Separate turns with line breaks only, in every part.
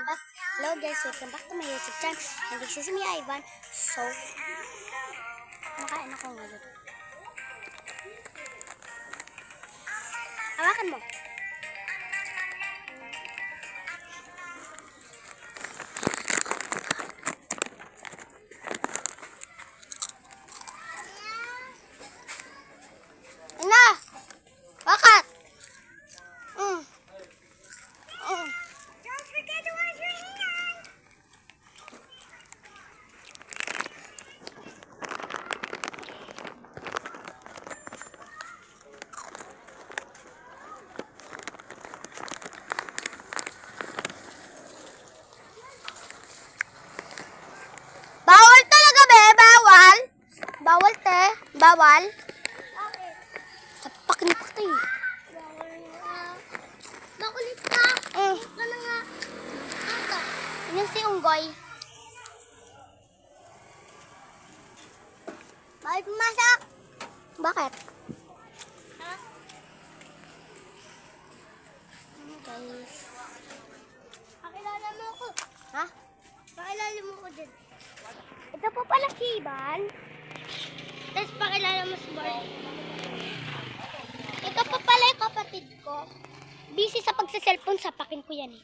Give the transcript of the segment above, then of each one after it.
welcome back. Hello guys, welcome back to my YouTube channel. And this is me, Ivan. So, makain ako ngayon. Hawakan mo. Ano? Bakit? Don't forget to wash your hands. Bawal talaga, be. Bawal. Bawal, te. Bawal. Sapak ni patay. Bawal nga. Makulit ka. Ka na nga. Yan si Unggoy. Bawal pumasak. Bakit? Ha? Guys. Pakilala mo ako. Ha? Pakilala mo ako din. Ito po pala si Ivan. Tapos pakilala mo si Bart. Ito po pala yung kapatid ko. Busy sa pagsa-cellphone, sapakin ko yan eh.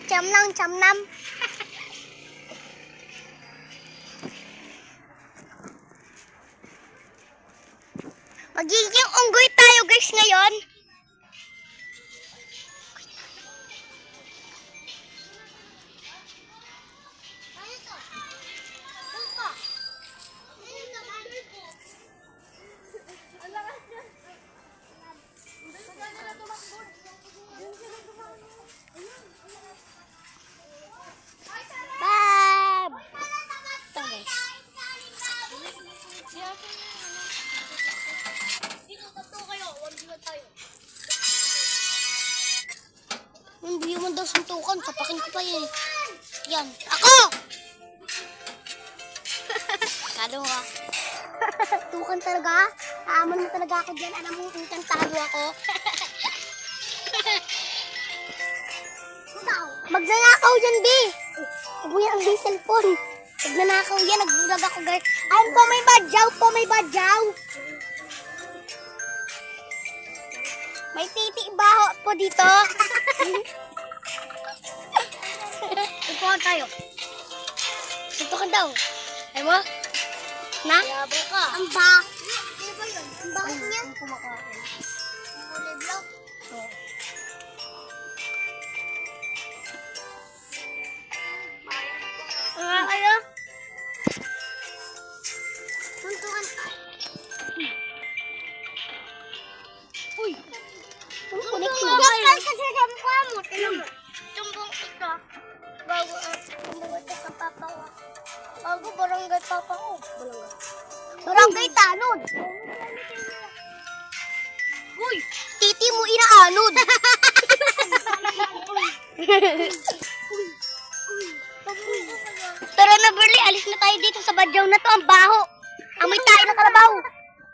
Chamnam, chamnam. Magiging unggoy tayo guys ngayon. Bab! Ito guys. Hindi mo daw suntukan. Sapakin ko pa yan. Yan. Ako! Kado ha. Tukan talaga. Taaman mo talaga ako dyan. Alam mo, inkantado ako. Magnanakaw yan, B. Ibuya ang cellphone. Magnanakaw yan. Nagbulag ako, guys. Ayun po, may badyaw po. May badyaw. May titi baho po dito. Ito tayo. Ito ka daw. Ay mo? Na? Yabo ka. Ang ba? Ano ba yun? Ang bakit niya? Ang kumakain. Ang kulay black? Oo. Kayo? Tuntukan ka. Uy! Tuntukan ka. Gasal kasi sa mukha mo. Tinan mo. Tumbong ito. Bago ito sa papa ko. Bago barangay papa ko. Barangay tanod. Uy! Titi mo inaanod. Tara na, Burley. Alis na tayo dito sa badyaw na to. Ang baho. Amoy tayo ng kalabaw.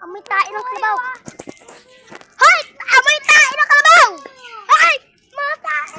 Amoy tayo ng kalabaw. Hoy! Amoy tayo ng kalabaw! Hoy! Mga tayo!